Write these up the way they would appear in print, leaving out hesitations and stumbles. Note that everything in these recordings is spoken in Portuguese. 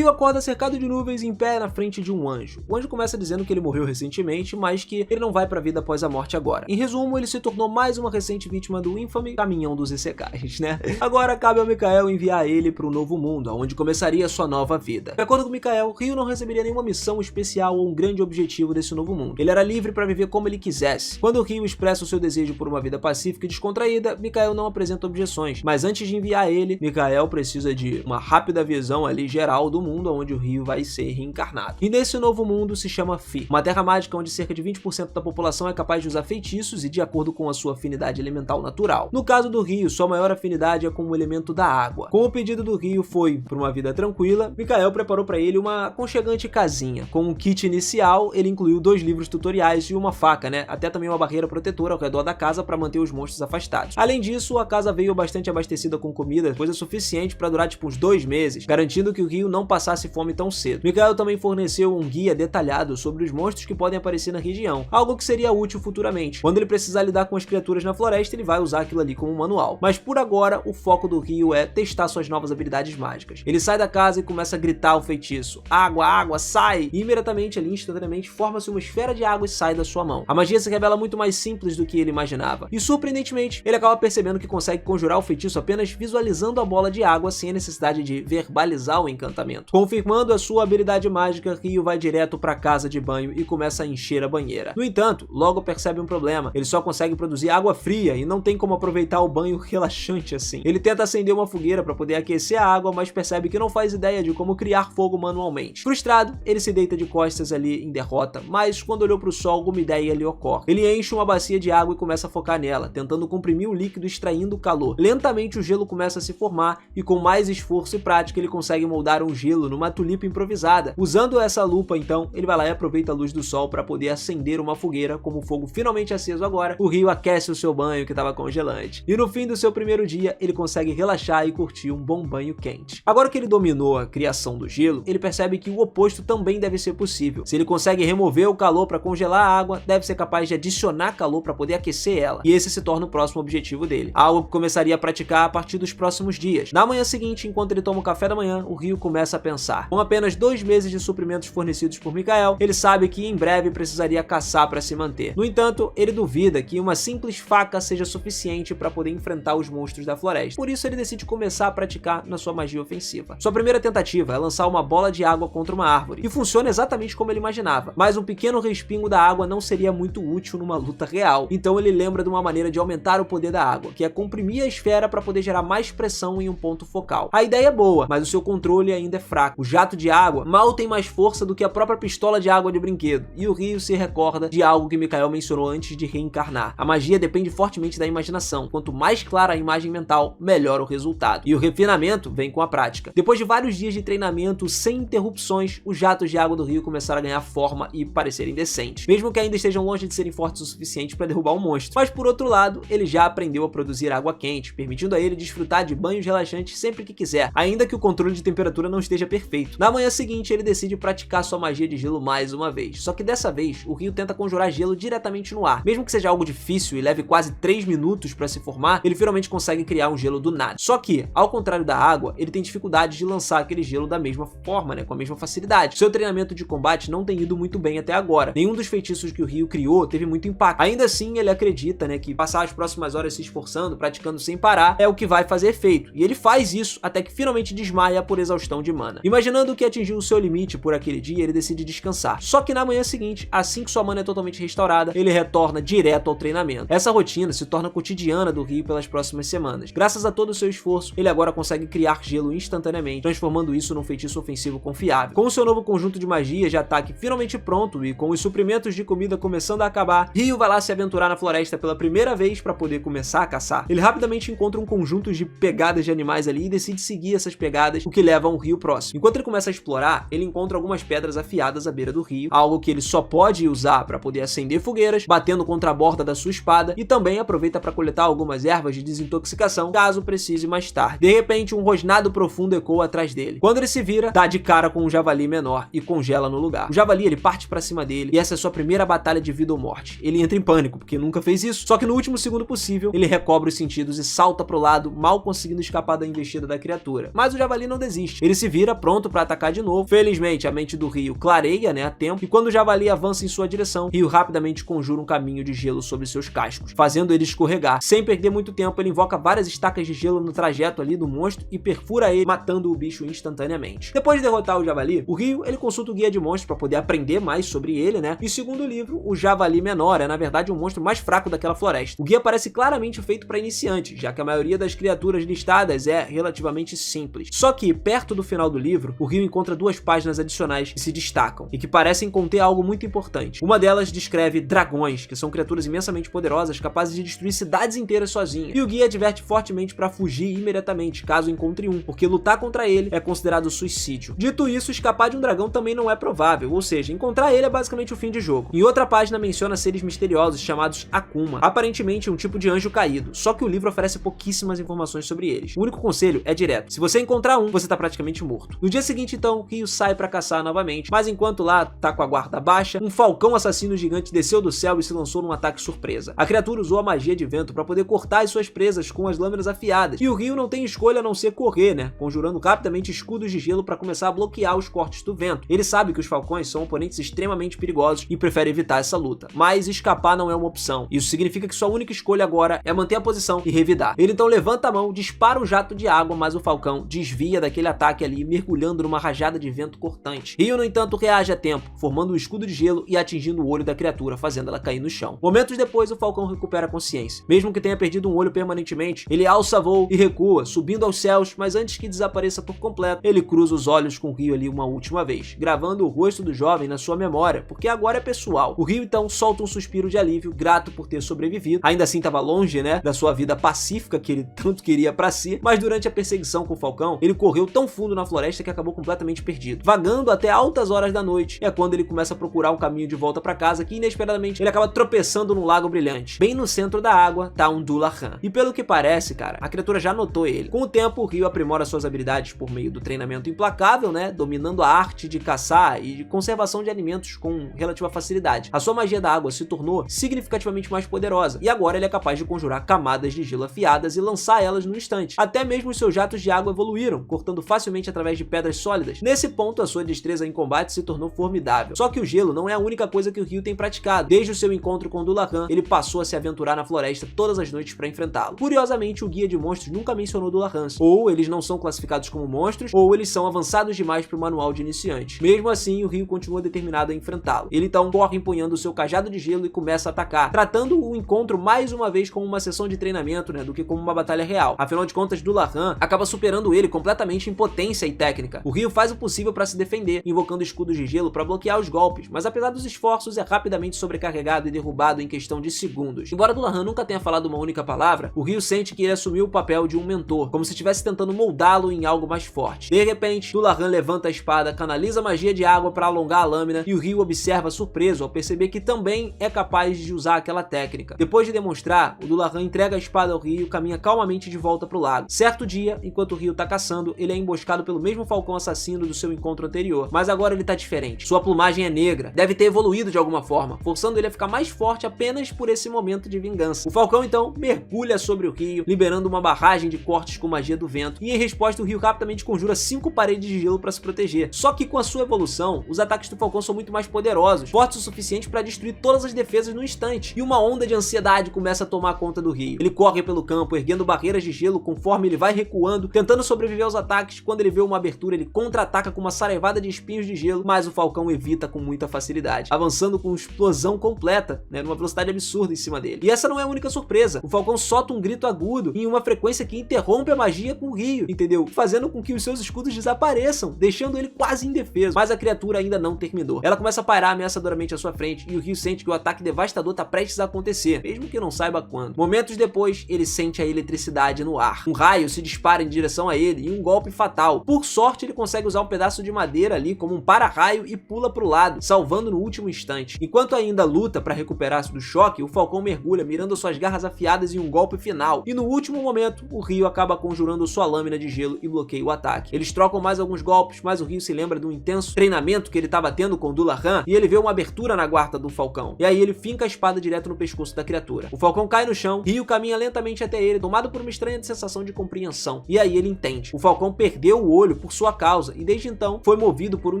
Rio acorda cercado de nuvens em pé na frente de um anjo. O anjo começa dizendo que ele morreu recentemente, mas que ele não vai pra vida após a morte agora. Em resumo, ele se tornou mais uma recente vítima do infame caminhão dos Isekais, né? Agora cabe ao Mikael enviar ele para um novo mundo, onde começaria sua nova vida. De acordo com Mikael, Rio não receberia nenhuma missão especial ou um grande objetivo desse novo mundo. Ele era livre para viver como ele quisesse. Quando Rio expressa o seu desejo por uma vida pacífica e descontraída, Mikael não apresenta objeções, mas antes de enviar ele, Mikael precisa de uma rápida visão ali geral do mundo onde o Rio vai ser reencarnado. E nesse novo mundo se chama Fi, uma terra mágica onde cerca de 20% da população é capaz de usar feitiços e de acordo com a sua afinidade elemental natural. No caso do Rio, sua maior afinidade é com o elemento da água. Como o pedido do Rio foi por uma vida tranquila, Mikael preparou para ele uma aconchegante casinha. Com um kit inicial, ele incluiu 2 livros tutoriais e uma faca, né? Até também uma barreira protetora ao redor da casa para manter os monstros afastados. Além disso, a casa veio bastante abastecida com comida, coisa suficiente para durar tipo uns 2 meses, garantindo que o Rio não passasse fome tão cedo. Mikael também forneceu um guia detalhado sobre os monstros que podem aparecer na região, algo que seria útil futuramente. Quando ele precisar lidar com as criaturas na floresta, ele vai usar aquilo ali como manual. Mas por agora, o foco do Rio é testar suas novas habilidades mágicas. Ele sai da casa e começa a gritar o feitiço: água, água, sai! E imediatamente ali, instantaneamente, forma-se uma esfera de água e sai da sua mão. A magia se revela muito mais simples do que ele imaginava. E surpreendentemente, ele acaba percebendo que consegue conjurar o feitiço apenas visualizando a bola de água sem a necessidade de verbalizar o encantamento. Confirmando a sua habilidade mágica, Rio vai direto para a casa de banho e começa a encher a banheira. No entanto, logo percebe um problema. Ele só consegue produzir água fria e não tem como aproveitar o banho relaxante assim. Ele tenta acender uma fogueira para poder aquecer a água, mas percebe que não faz ideia de como criar fogo manualmente. Frustrado, ele se deita de costas ali em derrota, mas quando olhou para o sol, uma ideia lhe ocorre. Ele enche uma bacia de água e começa a focar nela, tentando comprimir o líquido extraindo o calor. Lentamente o gelo começa a se formar e com mais esforço e prática ele consegue moldar um gelo numa tulipa improvisada. Usando essa lupa então, ele vai lá e aproveita a luz do sol para poder acender uma fogueira. Como o fogo finalmente aceso agora, o Rio aquece o seu banho que estava congelante. E no fim do seu primeiro dia, ele consegue relaxar e curtir um bom banho quente. Agora que ele dominou a criação do gelo, ele percebe que o oposto também deve ser possível. Se ele consegue remover o calor para congelar a água, deve ser capaz de adicionar calor para poder aquecer ela. E esse se torna o próximo objetivo dele, algo que começaria a praticar a partir dos próximos dias. Na manhã seguinte, enquanto ele toma o café da manhã, o Rio começa a pensar. Com apenas 2 meses de suprimentos fornecidos por Mikael, ele sabe que em breve precisaria caçar para se manter. No entanto, ele duvida que uma simples faca seja suficiente para poder enfrentar os monstros da floresta. Por isso ele decide começar a praticar na sua magia ofensiva. Sua primeira tentativa é lançar uma bola de água contra uma árvore, e funciona exatamente como ele imaginava, mas um pequeno respingo da água não seria muito útil numa luta real. Então ele lembra de uma maneira de aumentar o poder da água, que é comprimir a esfera para poder gerar mais pressão em um ponto focal. A ideia é boa, mas o seu controle ainda é fraco. O jato de água mal tem mais força do que a própria pistola de água de brinquedo, e o Rio se recorda de algo que Mikael mencionou antes de reencarnar. A magia depende fortemente da imaginação. Quanto mais clara a imagem mental, melhor o resultado. E o refinamento vem com a prática. Depois de vários dias de treinamento sem interrupções, os jatos de água do Rio começaram a ganhar forma e parecerem decentes, mesmo que ainda estejam longe de serem fortes o suficiente para derrubar um monstro. Mas por outro lado, ele já aprendeu a produzir água quente, permitindo a ele desfrutar de banhos relaxantes sempre que quiser, ainda que o controle de temperatura não esteja perfeito. Na manhã seguinte, ele decide praticar sua magia de gelo mais uma vez, só que dessa vez, o Rio tenta conjurar gelo diretamente no ar. Mesmo que seja algo difícil e leve quase 3 minutos para se formar, ele finalmente consegue criar um gelo do nada. Só que, ao contrário da água, ele tem dificuldade de lançar aquele gelo da mesma forma, né, com a mesma facilidade. Seu treinamento de combate não tem ido muito bem até agora. Nenhum dos feitiços que o Rio criou teve muito impacto. Ainda assim, ele acredita, né, que passar as próximas horas se esforçando, praticando sem parar, é o que vai fazer efeito. E ele faz isso até que finalmente desmaia por exaustão de mana. Imaginando que atingiu o seu limite por aquele dia, ele decide descansar. Só que na manhã seguinte, assim que sua mana é totalmente restaurada, ele retorna direto ao treinamento. Essa rotina se torna cotidiana do Rio pelas próximas semanas. Graças a todo o seu esforço, ele agora consegue criar gelo instantaneamente, transformando isso num feitiço ofensivo confiável. Com o seu novo conjunto de magia de ataque finalmente pronto e com os suprimentos de comida começando a acabar, Rio vai lá se aventurar na floresta pela primeira vez para poder começar a caçar. Ele rapidamente encontra um conjunto de pegadas de animais ali e decide seguir essas pegadas, o que leva a um rio próximo. Enquanto ele começa a explorar, ele encontra algumas pedras afiadas à beira do rio, algo que ele só pode usar para poder acender fogueiras, batendo contra a borda da sua espada, e também aproveita para coletar algumas ervas de desintoxicação, caso precise mais tarde. De repente, um rosnado profundo ecoa atrás dele. Quando ele se vira, dá de cara com um javali menor e congela no lugar. O javali, ele parte para cima dele, e essa é sua primeira batalha de vida ou morte. Ele entra em pânico, porque nunca fez isso, só que no último segundo possível, ele recobra os sentidos e salta pro lado, mal conseguindo escapar da investida da criatura. Mas o javali não desiste. Ele se vira vira pronto para atacar de novo. Felizmente, a mente do Ryu clareia, né, a tempo, e quando o javali avança em sua direção, Ryu rapidamente conjura um caminho de gelo sobre seus cascos, fazendo ele escorregar. Sem perder muito tempo, ele invoca várias estacas de gelo no trajeto ali do monstro e perfura ele, matando o bicho instantaneamente. Depois de derrotar o javali, o Ryu, ele consulta o guia de monstros para poder aprender mais sobre ele, né, e segundo o livro, o javali menor é na verdade um monstro mais fraco daquela floresta. O guia parece claramente feito para iniciantes, já que a maioria das criaturas listadas é relativamente simples. Só que, perto do final do livro, o Ryu encontra duas páginas adicionais que se destacam e que parecem conter algo muito importante. Uma delas descreve dragões, que são criaturas imensamente poderosas capazes de destruir cidades inteiras sozinhas. E o guia adverte fortemente para fugir imediatamente, caso encontre um, porque lutar contra ele é considerado suicídio. Dito isso, escapar de um dragão também não é provável, ou seja, encontrar ele é basicamente o fim de jogo. Em outra página menciona seres misteriosos chamados Akuma, aparentemente um tipo de anjo caído, só que o livro oferece pouquíssimas informações sobre eles. O único conselho é direto: se você encontrar um, você tá praticamente morto. No dia seguinte, então, Ryu sai para caçar novamente, mas enquanto lá tá com a guarda baixa, um falcão assassino gigante desceu do céu e se lançou num ataque surpresa. A criatura usou a magia de vento para poder cortar as suas presas com as lâminas afiadas, e o Ryu não tem escolha a não ser correr, né, conjurando rapidamente escudos de gelo para começar a bloquear os cortes do vento. Ele sabe que os falcões são oponentes extremamente perigosos e prefere evitar essa luta, mas escapar não é uma opção. Isso significa que sua única escolha agora é manter a posição e revidar. Ele então levanta a mão, dispara um jato de água, mas o falcão desvia daquele ataque ali, mergulhando numa rajada de vento cortante. Ryu, no entanto, reage a tempo, formando um escudo de gelo e atingindo o olho da criatura, fazendo ela cair no chão. Momentos depois, o falcão recupera a consciência. Mesmo que tenha perdido um olho permanentemente, ele alça voo e recua, subindo aos céus, mas antes que desapareça por completo, ele cruza os olhos com o Ryu ali uma última vez, gravando o rosto do jovem na sua memória, porque agora é pessoal. O Ryu então solta um suspiro de alívio, grato por ter sobrevivido. Ainda assim estava longe, né, da sua vida pacífica que ele tanto queria pra si, mas durante a perseguição com o falcão, ele correu tão fundo na floresta que acabou completamente perdido, vagando até altas horas da noite. É quando ele começa a procurar um caminho de volta pra casa, que inesperadamente ele acaba tropeçando num lago brilhante. Bem no centro da água tá um Dullahan. E pelo que parece, cara, a criatura já notou ele. Com o tempo, o Ryu aprimora suas habilidades por meio do treinamento implacável, né, dominando a arte de caçar e de conservação de alimentos com relativa facilidade. A sua magia da água se tornou significativamente mais poderosa, e agora ele é capaz de conjurar camadas de gelo afiadas e lançar elas no instante. Até mesmo os seus jatos de água evoluíram, cortando facilmente através de pedras sólidas. Nesse ponto, a sua destreza em combate se tornou formidável. Só que o gelo não é a única coisa que o Ryu tem praticado. Desde o seu encontro com o Dullahan, ele passou a se aventurar na floresta todas as noites para enfrentá-lo. Curiosamente, o guia de monstros nunca mencionou Dullahans. Ou eles não são classificados como monstros, ou eles são avançados demais para o manual de iniciante. Mesmo assim, o Ryu continua determinado a enfrentá-lo. Ele então corre empunhando o seu cajado de gelo e começa a atacar, tratando o encontro mais uma vez como uma sessão de treinamento, né, do que como uma batalha real. Afinal de contas, Dullahan acaba superando ele completamente em potência e técnica. O Ryu faz o possível para se defender, invocando escudos de gelo para bloquear os golpes, mas apesar dos esforços, é rapidamente sobrecarregado e derrubado em questão de segundos. Embora Dullahan nunca tenha falado uma única palavra, o Ryu sente que ele assumiu o papel de um mentor, como se estivesse tentando moldá-lo em algo mais forte. De repente, Dullahan levanta a espada, canaliza magia de água para alongar a lâmina, e o Ryu observa surpreso ao perceber que também é capaz de usar aquela técnica. Depois de demonstrar, o Dullahan entrega a espada ao Ryu e caminha calmamente de volta pro lago. Certo dia, enquanto o Ryu tá caçando, ele é emboscado pelo mesmo falcão assassino do seu encontro anterior, mas agora ele tá diferente. Sua plumagem é negra, deve ter evoluído de alguma forma, forçando ele a ficar mais forte apenas por esse momento de vingança. O falcão então mergulha sobre o Ryu, liberando uma barragem de cortes com magia do vento, e em resposta o Ryu rapidamente conjura 5 paredes de gelo para se proteger. Só que com a sua evolução, os ataques do falcão são muito mais poderosos, fortes o suficiente para destruir todas as defesas no instante, e uma onda de ansiedade começa a tomar conta do Ryu. Ele corre pelo campo, erguendo barreiras de gelo conforme ele vai recuando, tentando sobreviver aos ataques. Quando ele vê uma abertura, ele contra-ataca com uma saraivada de espinhos de gelo, mas o falcão evita com muita facilidade, avançando com explosão completa, né, numa velocidade absurda em cima dele. E essa não é a única surpresa. O falcão solta um grito agudo em uma frequência que interrompe a magia com o Ryu, entendeu? Fazendo com que os seus escudos desapareçam, deixando ele quase indefeso. Mas a criatura ainda não terminou. Ela começa a pairar ameaçadoramente à sua frente, e o Ryu sente que o ataque devastador tá prestes a acontecer, mesmo que não saiba quando. Momentos depois, ele sente a eletricidade no ar. Um raio se dispara em direção a ele e um golpe fatal. Por sorte, ele consegue usar um pedaço de madeira ali como um para-raio e pula pro lado, salvando no último instante. Enquanto ainda luta para recuperar-se do choque, o falcão mergulha, mirando suas garras afiadas em um golpe final. E no último momento, o Ryu acaba conjurando sua lâmina de gelo e bloqueia o ataque. Eles trocam mais alguns golpes, mas o Ryu se lembra do intenso treinamento que ele estava tendo com o Dullahan, e ele vê uma abertura na guarda do falcão. E aí ele finca a espada direto no pescoço da criatura. O falcão cai no chão, Ryu caminha lentamente até ele, tomado por uma estranha sensação de compreensão. E aí ele entende. O falcão perdeu o olho por sua causa e desde então foi movido por um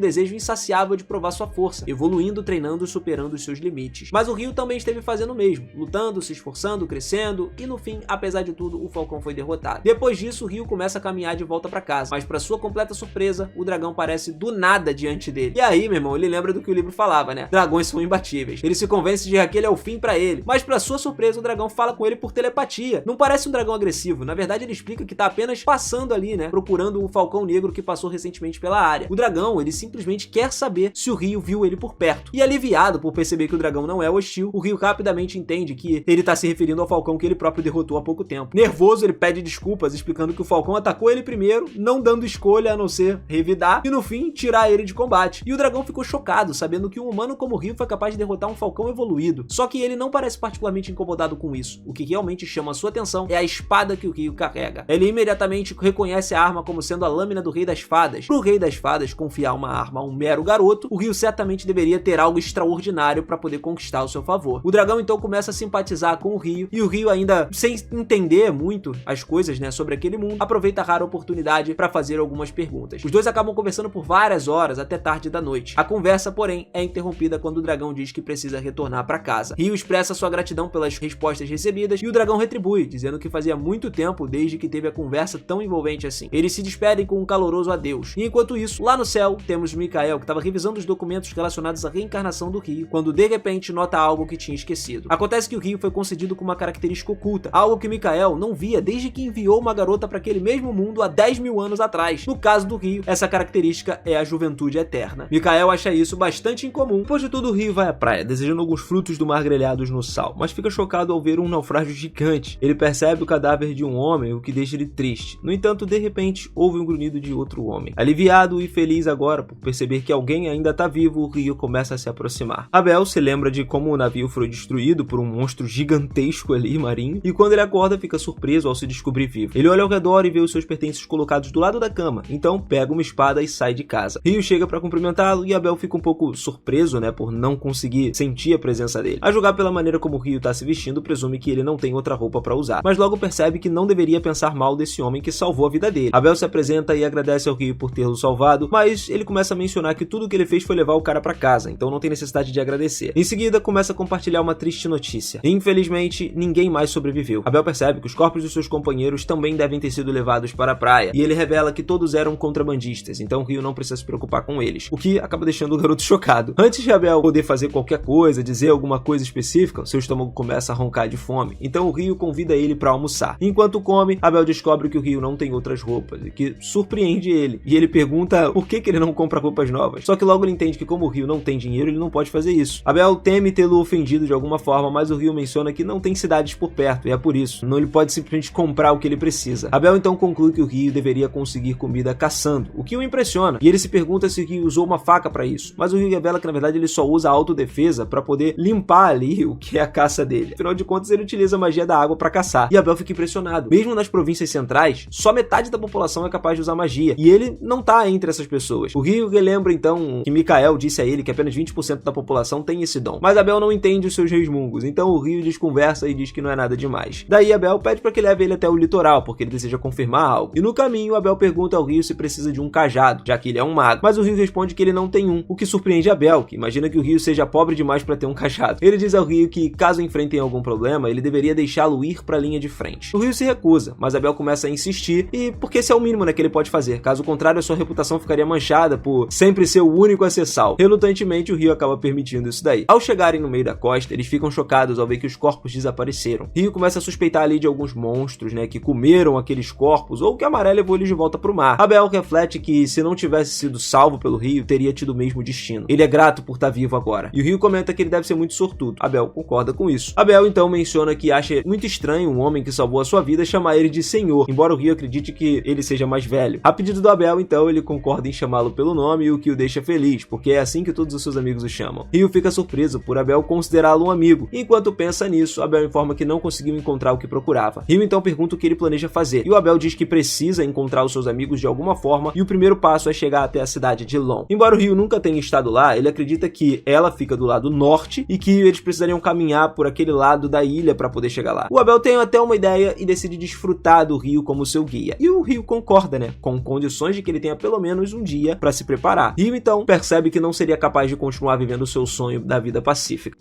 desejo insaciável de provar sua força, evoluindo, treinando e superando os seus limites. Mas o Ryu também esteve fazendo o mesmo, lutando, se esforçando, crescendo e no fim, apesar de tudo, o Falcão foi derrotado. Depois disso, o Ryu começa a caminhar de volta para casa, mas para sua completa surpresa, o dragão aparece do nada diante dele. E aí, meu irmão, ele lembra do que o livro falava, né? Dragões são imbatíveis. Ele se convence de que aquele é o fim para ele, mas para sua surpresa, o dragão fala com ele por telepatia. Não parece um dragão agressivo, na verdade ele explica que tá apenas passando ali, né? Procurando o Falcão Negro que passou recentemente pela área. O dragão, ele simplesmente quer saber se o Ryu viu ele por perto. E aliviado por perceber que o dragão não é hostil, o Ryu rapidamente entende que ele tá se referindo ao Falcão que ele próprio derrotou há pouco tempo. Nervoso, ele pede desculpas, explicando que o Falcão atacou ele primeiro, não dando escolha a não ser revidar e no fim tirar ele de combate. E o dragão ficou chocado, sabendo que um humano como o Ryu foi capaz de derrotar um Falcão evoluído. Só que ele não parece particularmente incomodado com isso. O que realmente chama a sua atenção é a espada que o Ryu carrega. Ele imediatamente reconhece a arma como sendo a lâmina do Rei das Fadas. Pro Rei das Fadas confiar uma arma a um mero garoto, o Ryu certamente deveria ter algo extraordinário para poder conquistar o seu favor. O dragão então começa a simpatizar com o Ryu e o Ryu, ainda sem entender muito as coisas, né, sobre aquele mundo, aproveita a rara oportunidade para fazer algumas perguntas. Os dois acabam conversando por várias horas até tarde da noite. A conversa, porém, é interrompida quando o dragão diz que precisa retornar para casa. Ryu expressa sua gratidão pelas respostas recebidas e o dragão retribui, dizendo que fazia muito tempo desde que teve a conversa tão envolvente assim. Eles se despedem com um caloroso adeus. E enquanto isso, lá no céu, temos Mikael, que estava revisando os documentos relacionados à reencarnação do Ryu, quando de repente nota algo que tinha esquecido. Acontece que o Ryu foi concedido com uma característica oculta, algo que Mikael não via desde que enviou uma garota para aquele mesmo mundo há 10.000 anos atrás. No caso do Ryu, essa característica é a juventude eterna. Mikael acha isso bastante incomum. Depois de tudo, o Ryu vai à praia, desejando alguns frutos do mar grelhados no sal, mas fica chocado ao ver um naufrágio gigante. Ele percebe o cadáver de um homem, o que deixa ele triste. No entanto, de repente, houve um grunhido de outro homem. Aliviado e feliz agora por perceber que alguém ainda está vivo, o Ryu começa a se aproximar. Abel se lembra de como o navio foi destruído por um monstro gigantesco ali, marinho, e quando ele acorda, fica surpreso ao se descobrir vivo. Ele olha ao redor e vê os seus pertences colocados do lado da cama, então pega uma espada e sai de casa. Ryu chega para cumprimentá-lo e Abel fica um pouco surpreso, né, por não conseguir sentir a presença dele. A julgar pela maneira como o Ryu tá se vestindo, presume que ele não tem outra roupa para usar, mas logo percebe que não deveria pensar mal desse homem que salvou a vida dele. Abel se apresenta e agradece ao Ryu por tê-lo salvado, mas ele começa a mencionar que tudo que ele fez foi levar o cara para casa, então não tem necessidade de agradecer. Em seguida, começa a compartilhar uma triste notícia. Infelizmente, ninguém mais sobreviveu. Abel percebe que os corpos dos seus companheiros também devem ter sido levados para a praia, e ele revela que todos eram contrabandistas, então o Ryu não precisa se preocupar com eles, o que acaba deixando o garoto chocado. Antes de Abel poder fazer qualquer coisa, dizer alguma coisa específica, seu estômago começa a roncar de fome, então o Ryu convida ele para almoçar. Enquanto come, Abel descobre que o Ryu não tem outras roupas, e que surpreende ele, e ele pergunta por que ele não compra roupas novas. Só que logo ele entende que como o Ryu não tem dinheiro, ele não pode fazer isso. Abel teme tê-lo ofendido de alguma forma, mas o Ryu menciona que não tem cidades por perto, e é por isso, não ele pode simplesmente comprar o que ele precisa. Abel então conclui que o Ryu deveria conseguir comida caçando, o que o impressiona, e ele se pergunta se o Ryu usou uma faca para isso, mas o Ryu revela que na verdade ele só usa a autodefesa para poder limpar ali o que é a caça dele. Afinal de contas, ele utiliza a magia da água para caçar, e Abel fica impressionado. Mesmo nas províncias centrais, só metade da população é capaz de usar magia, e ele não tá entre essas pessoas. O Ryu relembra então que Mikael disse a ele que apenas 20% da população tem esse dom, mas Abel não entende os seus resmungos, então o Ryu desconversa e diz que não é nada demais. Daí Abel pede para que leve ele até o litoral, porque ele deseja confirmar algo, e no caminho Abel pergunta ao Ryu se precisa de um cajado, já que ele é um mago, mas o Ryu responde que ele não tem um, o que surpreende Abel, que imagina que o Ryu seja pobre demais para ter um cajado. Ele diz ao Ryu que caso enfrentem algum problema, ele deveria deixá-lo ir para a linha de frente. O Ryu se recusa, mas Abel começa a insistir, e porque esse é o mínimo, né, que ele pode fazer, caso contrário a sua reputação ficaria manchada por sempre ser o único a ser salvo. Relutantemente o Ryu acaba permitindo isso daí. Ao chegarem no meio da costa, eles ficam chocados ao ver que os corpos desapareceram. Ryu começa a suspeitar ali de alguns monstros, né, que comeram aqueles corpos, ou que a maré levou eles de volta pro mar. Abel reflete que se não tivesse sido salvo pelo Ryu, teria tido o mesmo destino. Ele é grato por estar vivo agora. E o Ryu comenta que ele deve ser muito sortudo. Abel concorda com isso. Abel então menciona que acha muito estranho um homem que salvou a sua vida chamar ele de senhor, embora o Ryu acredite que ele seja mais velho. A pedido do Abel, então, ele concorda em chamá-lo pelo nome, o que o deixa feliz, porque é assim que todos os seus amigos o chamam. Ryu fica surpreso por Abel considerá-lo um amigo, e enquanto pensa nisso, Abel informa que não conseguiu encontrar o que procurava. Ryu então pergunta o que ele planeja fazer, e o Abel diz que precisa encontrar os seus amigos de alguma forma, e o primeiro passo é chegar até a cidade de Lon. Embora o Ryu nunca tenha estado lá, ele acredita que ela fica do lado norte, e que eles precisariam caminhar por aquele lado da ilha para poder chegar lá. O Abel tem até uma ideia e decide desfrutar do Ryu como seu guia, e o Ryu concorda, né, com o condições de que ele tenha pelo menos um dia para se preparar. Ryu então percebe que não seria capaz de continuar vivendo o seu sonho da vida pacífica.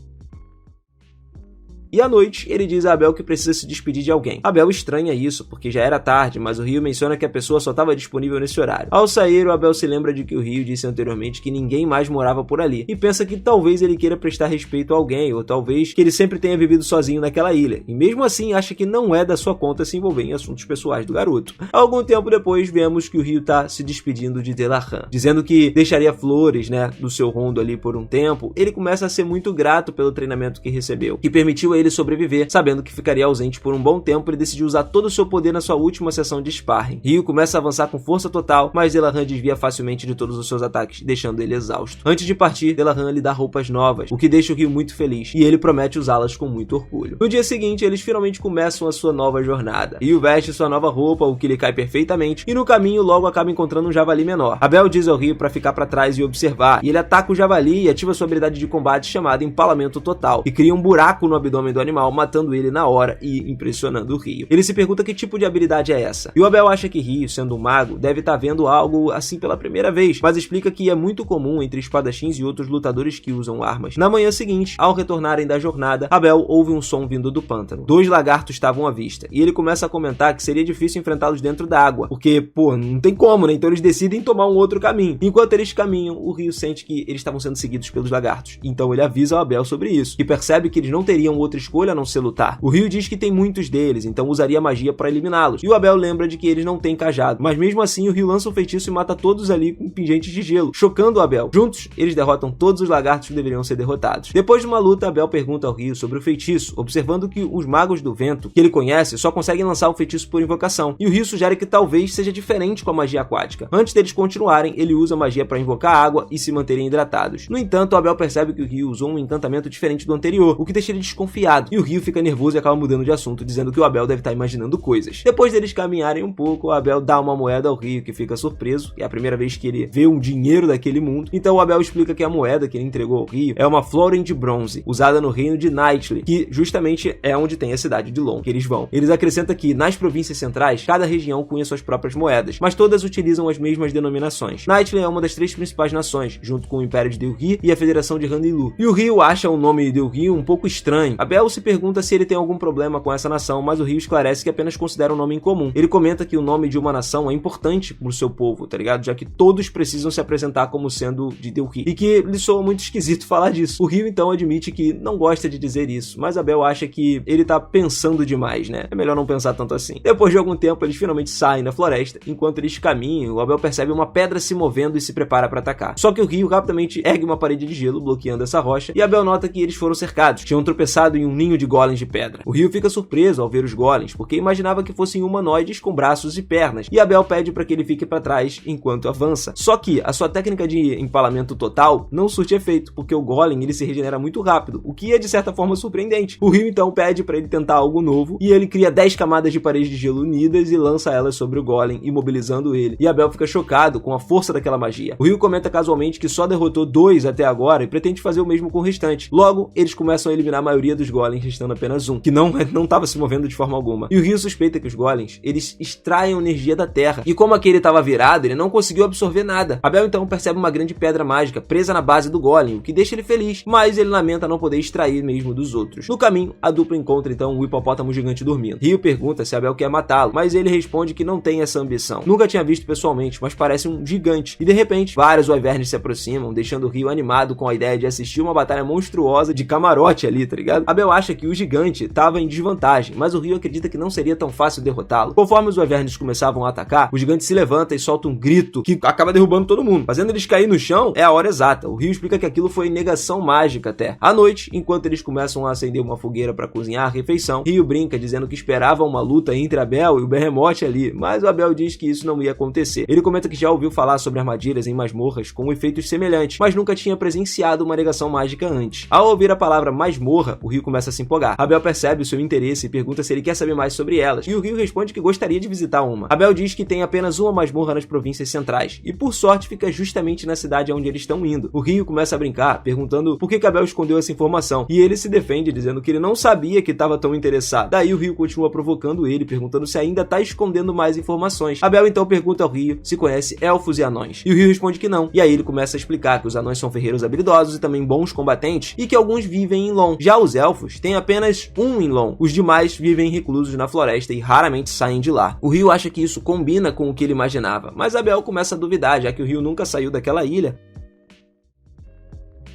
E à noite, ele diz a Abel que precisa se despedir de alguém. Abel estranha isso, porque já era tarde, mas o Ryu menciona que a pessoa só estava disponível nesse horário. Ao sair, o Abel se lembra de que o Ryu disse anteriormente que ninguém mais morava por ali, e pensa que talvez ele queira prestar respeito a alguém, ou talvez que ele sempre tenha vivido sozinho naquela ilha, e mesmo assim acha que não é da sua conta se envolver em assuntos pessoais do garoto. Algum tempo depois, vemos que o Ryu tá se despedindo de Delahan, dizendo que deixaria flores, no seu rondo ali por um tempo. Ele começa a ser muito grato pelo treinamento que recebeu, que permitiu a ele sobreviver. Sabendo que ficaria ausente por um bom tempo, ele decidiu usar todo o seu poder na sua última sessão de sparring. Ryu começa a avançar com força total, mas Delahan desvia facilmente de todos os seus ataques, deixando ele exausto. Antes de partir, Delahan lhe dá roupas novas, o que deixa o Ryu muito feliz, e ele promete usá-las com muito orgulho. No dia seguinte, eles finalmente começam a sua nova jornada. Ryu veste sua nova roupa, o que lhe cai perfeitamente, e no caminho logo acaba encontrando um javali menor. Abel diz ao Ryu para ficar para trás e observar, e ele ataca o javali e ativa sua habilidade de combate chamada Empalamento Total, e cria um buraco no abdômen do animal, matando ele na hora e impressionando o Ryu. Ele se pergunta que tipo de habilidade é essa, e o Abel acha que Ryu, sendo um mago, deve estar vendo algo assim pela primeira vez, mas explica que é muito comum entre espadachins e outros lutadores que usam armas. Na manhã seguinte, ao retornarem da jornada, Abel ouve um som vindo do pântano. 2 lagartos estavam à vista, e ele começa a comentar que seria difícil enfrentá-los dentro da água, porque, não tem como, então eles decidem tomar um outro caminho. Enquanto eles caminham, o Ryu sente que eles estavam sendo seguidos pelos lagartos, então ele avisa ao Abel sobre isso, e percebe que eles não teriam outra escolha a não ser lutar. O Ryu diz que tem muitos deles, então usaria magia para eliminá-los, e o Abel lembra de que eles não têm cajado, mas mesmo assim o Ryu lança um feitiço e mata todos ali com pingentes de gelo, chocando o Abel. Juntos, eles derrotam todos os lagartos que deveriam ser derrotados. Depois de uma luta, Abel pergunta ao Ryu sobre o feitiço, observando que os magos do vento que ele conhece só conseguem lançar um feitiço por invocação, e o Ryu sugere que talvez seja diferente com a magia aquática. Antes deles continuarem, ele usa a magia para invocar água e se manterem hidratados. No entanto, Abel percebe que o Ryu usou um encantamento diferente do anterior, o que deixa ele desconfiado, e o Ryu fica nervoso e acaba mudando de assunto, dizendo que o Abel deve estar imaginando coisas. Depois deles caminharem um pouco, o Abel dá uma moeda ao Ryu, que fica surpreso, é a primeira vez que ele vê um dinheiro daquele mundo, então o Abel explica que a moeda que ele entregou ao Ryu é uma florin de bronze, usada no reino de Nightley, que justamente é onde tem a cidade de Long, que eles vão. Eles acrescentam que, nas províncias centrais, cada região cunha suas próprias moedas, mas todas utilizam as mesmas denominações. Nightley é uma das 3 principais nações, junto com o Império de Delhi e a Federação de Handilu. E o Ryu acha o nome de Delhi um pouco estranho. Abel se pergunta se ele tem algum problema com essa nação, mas o Ryu esclarece que apenas considera um nome incomum. Ele comenta que o nome de uma nação é importante pro seu povo, tá ligado? Já que todos precisam se apresentar como sendo de Delhi. E que lhe soa muito esquisito falar disso. O Ryu então admite que não gosta de dizer isso, mas Abel acha que ele tá pensando demais, É melhor não pensar tanto assim. Depois de algum tempo, eles finalmente saem da floresta. Enquanto eles caminham, o Abel percebe uma pedra se movendo e se prepara para atacar. Só que o Ryu rapidamente ergue uma parede de gelo, bloqueando essa rocha, e Abel nota que eles foram cercados. Tinham tropeçado em um ninho de golems de pedra. O Ryu fica surpreso ao ver os golems, porque imaginava que fossem humanoides com braços e pernas, e Abel pede para que ele fique para trás enquanto avança. Só que a sua técnica de empalamento total não surte efeito, porque o golem ele se regenera muito rápido, o que é de certa forma surpreendente. O Ryu então pede para ele tentar algo novo, e ele cria 10 camadas de parede de gelo unidas e lança elas sobre o golem, imobilizando ele, e Abel fica chocado com a força daquela magia. O Ryu comenta casualmente que só derrotou 2 até agora e pretende fazer o mesmo com o restante. Logo, eles começam a eliminar a maioria dos golems, restando apenas um, que não estava se movendo de forma alguma. E o Ryu suspeita que os golems, eles extraem energia da terra, e como aquele estava virado, ele não conseguiu absorver nada. Abel então percebe uma grande pedra mágica presa na base do golem, o que deixa ele feliz, mas ele lamenta não poder extrair mesmo dos outros. No caminho, a dupla encontra então um hipopótamo gigante dormindo. Ryu pergunta se Abel quer matá-lo, mas ele responde que não tem essa ambição. Nunca tinha visto pessoalmente, mas parece um gigante. E de repente, vários wyverns se aproximam, deixando o Ryu animado com a ideia de assistir uma batalha monstruosa de camarote ali, tá ligado? Abel acha que o gigante estava em desvantagem, mas o Ryu acredita que não seria tão fácil derrotá-lo. Conforme os wyverns começavam a atacar, o gigante se levanta e solta um grito que acaba derrubando todo mundo, fazendo eles cair no chão. É a hora exata. O Ryu explica que aquilo foi negação mágica até. À noite, enquanto eles começam a acender uma fogueira para cozinhar a refeição, Ryu brinca dizendo que esperava uma luta entre Abel e o Behemoth ali, mas o Abel diz que isso não ia acontecer. Ele comenta que já ouviu falar sobre armadilhas em masmorras com efeitos semelhantes, mas nunca tinha presenciado uma negação mágica antes. Ao ouvir a palavra masmorra, o Ryu começa a se empolgar. Abel percebe o seu interesse e pergunta se ele quer saber mais sobre elas, e o Ryu responde que gostaria de visitar uma. Abel diz que tem apenas uma masmorra nas províncias centrais, e por sorte fica justamente na cidade onde eles estão indo. O Ryu começa a brincar, perguntando por que Abel escondeu essa informação, e ele se defende dizendo que ele não sabia que estava tão interessado. Daí o Ryu continua provocando ele, perguntando se ainda tá escondendo mais informações. Abel então pergunta ao Ryu se conhece elfos e anões, e o Ryu responde que não, e aí ele começa a explicar que os anões são ferreiros habilidosos e também bons combatentes, e que alguns vivem em Lon. Já os elfos têm apenas um em Lon, os demais vivem reclusos na floresta e raramente saem de lá. O Ryu acha que isso combina com o que ele imaginava, mas Abel começa a duvidar, já que o Ryu nunca saiu daquela ilha.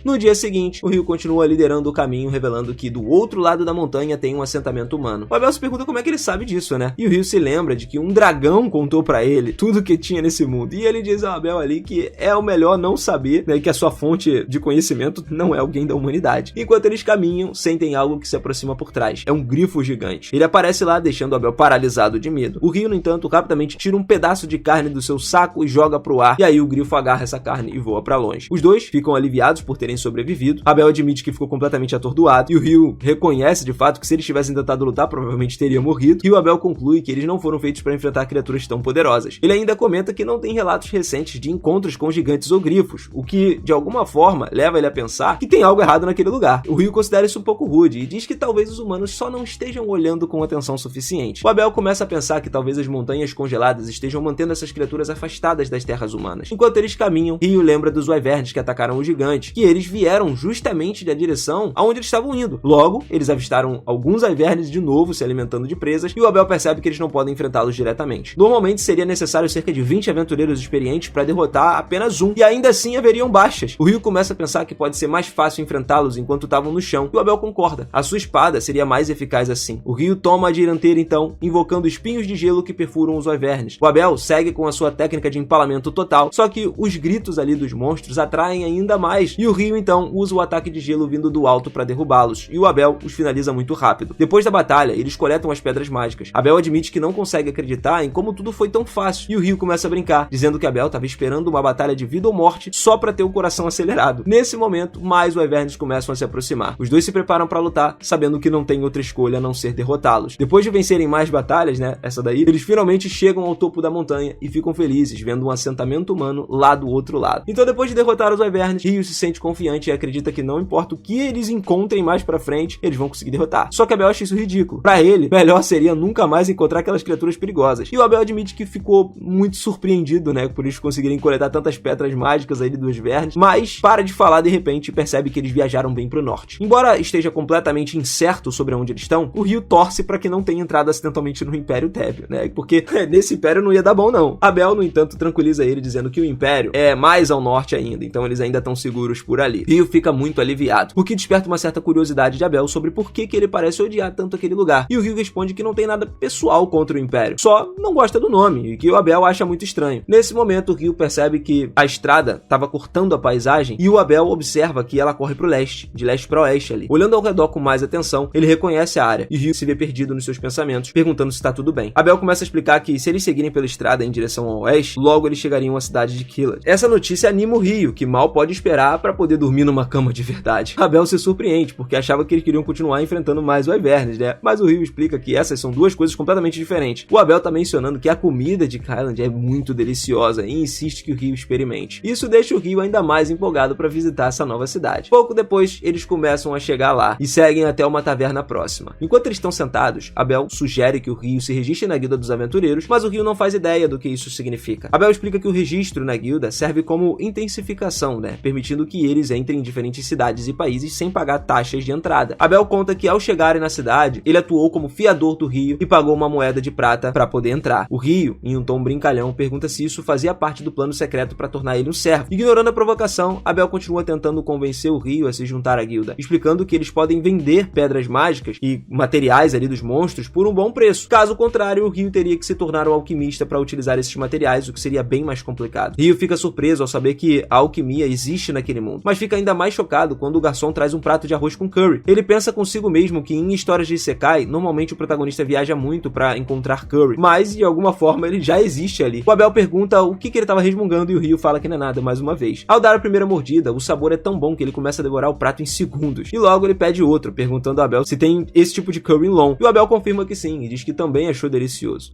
No dia seguinte, o Ryu continua liderando o caminho, revelando que do outro lado da montanha tem um assentamento humano. O Abel se pergunta como é que ele sabe disso, né? E o Ryu se lembra de que um dragão contou pra ele tudo que tinha nesse mundo. E ele diz ao Abel ali que é o melhor não saber, né, que a sua fonte de conhecimento não é alguém da humanidade. Enquanto eles caminham, sentem algo que se aproxima por trás. É um grifo gigante. Ele aparece lá, deixando o Abel paralisado de medo. O Ryu, no entanto, rapidamente tira um pedaço de carne do seu saco e joga pro ar. E aí o grifo agarra essa carne e voa pra longe. Os dois ficam aliviados por terem sobrevivido. Abel admite que ficou completamente atordoado e o Ryu reconhece de fato que se eles tivessem tentado lutar provavelmente teria morrido, e o Abel conclui que eles não foram feitos para enfrentar criaturas tão poderosas. Ele ainda comenta que não tem relatos recentes de encontros com gigantes ou grifos, o que de alguma forma leva ele a pensar que tem algo errado naquele lugar. O Ryu considera isso um pouco rude e diz que talvez os humanos só não estejam olhando com atenção suficiente. O Abel começa a pensar que talvez as montanhas congeladas estejam mantendo essas criaturas afastadas das terras humanas. Enquanto eles caminham, Ryu lembra dos wyverns que atacaram o gigante, que eles vieram justamente da direção aonde eles estavam indo. Logo, eles avistaram alguns wyverns de novo se alimentando de presas, e o Abel percebe que eles não podem enfrentá-los diretamente. Normalmente seria necessário cerca de 20 aventureiros experientes para derrotar apenas um, e ainda assim haveriam baixas. O Ryu começa a pensar que pode ser mais fácil enfrentá-los enquanto estavam no chão, e o Abel concorda. A sua espada seria mais eficaz assim. O Ryu toma a dianteira então, invocando espinhos de gelo que perfuram os wyverns. O Abel segue com a sua técnica de empalamento total, só que os gritos ali dos monstros atraem ainda mais, e o Ryu então usa o ataque de gelo vindo do alto para derrubá-los, e o Abel os finaliza muito rápido. Depois da batalha, eles coletam as pedras mágicas. Abel admite que não consegue acreditar em como tudo foi tão fácil, e o Ryu começa a brincar, dizendo que Abel estava esperando uma batalha de vida ou morte só para ter o coração acelerado. Nesse momento, mais wyverns começam a se aproximar. Os dois se preparam para lutar, sabendo que não tem outra escolha a não ser derrotá-los. Depois de vencerem mais batalhas, né, essa daí, eles finalmente chegam ao topo da montanha e ficam felizes, vendo um assentamento humano lá do outro lado. Então, depois de derrotar os wyverns, Ryu se sente confiante e acredita que não importa o que eles encontrem mais pra frente, eles vão conseguir derrotar. Só que Abel acha isso ridículo. Pra ele, melhor seria nunca mais encontrar aquelas criaturas perigosas. E o Abel admite que ficou muito surpreendido, né, por eles conseguirem coletar tantas pedras mágicas aí dos vernes, mas para de falar de repente e percebe que eles viajaram bem pro norte. Embora esteja completamente incerto sobre onde eles estão, o Ryu torce pra que não tenha entrado acidentalmente no Império Tébio, né, porque nesse Império não ia dar bom não. Abel, no entanto, tranquiliza ele dizendo que o Império é mais ao norte ainda, então eles ainda estão seguros por ali. Ryu fica muito aliviado, o que desperta uma certa curiosidade de Abel sobre por que ele parece odiar tanto aquele lugar. E o Ryu responde que não tem nada pessoal contra o Império, só não gosta do nome, e que o Abel acha muito estranho. Nesse momento, o Ryu percebe que a estrada estava cortando a paisagem, e o Abel observa que ela corre pro leste, de leste para oeste ali. Olhando ao redor com mais atenção, ele reconhece a área, e Ryu se vê perdido nos seus pensamentos, perguntando se está tudo bem. Abel começa a explicar que se eles seguirem pela estrada em direção ao oeste, logo eles chegariam à cidade de Killad. Essa notícia anima o Ryu, que mal pode esperar para poder dormir numa cama de verdade. Abel se surpreende, porque achava que eles queriam continuar enfrentando mais wyverns, né? Mas o Ryu explica que essas são duas coisas completamente diferentes. O Abel tá mencionando que a comida de Kyland é muito deliciosa e insiste que o Ryu experimente. Isso deixa o Ryu ainda mais empolgado para visitar essa nova cidade. Pouco depois, eles começam a chegar lá e seguem até uma taverna próxima. Enquanto eles estão sentados, Abel sugere que o Ryu se registre na guilda dos aventureiros, mas o Ryu não faz ideia do que isso significa. Abel explica que o registro na guilda serve como intensificação, né? Permitindo que eles entrem em diferentes cidades e países sem pagar taxas de entrada. Abel conta que ao chegarem na cidade, ele atuou como fiador do Ryu e pagou uma moeda de prata para poder entrar. O Ryu, em um tom brincalhão, pergunta se isso fazia parte do plano secreto para tornar ele um servo. Ignorando a provocação, Abel continua tentando convencer o Ryu a se juntar à guilda, explicando que eles podem vender pedras mágicas e materiais ali dos monstros por um bom preço. Caso contrário, o Ryu teria que se tornar um alquimista para utilizar esses materiais, o que seria bem mais complicado. Ryu fica surpreso ao saber que a alquimia existe naquele mundo, mas mas fica ainda mais chocado quando o garçom traz um prato de arroz com curry. Ele pensa consigo mesmo que em histórias de Isekai, normalmente o protagonista viaja muito pra encontrar curry, mas de alguma forma ele já existe ali. O Abel pergunta o que ele tava resmungando e o Ryu fala que não é nada mais uma vez. Ao dar a primeira mordida, o sabor é tão bom que ele começa a devorar o prato em segundos. E logo ele pede outro, perguntando ao Abel se tem esse tipo de curry em Long. E o Abel confirma que sim, e diz que também achou delicioso.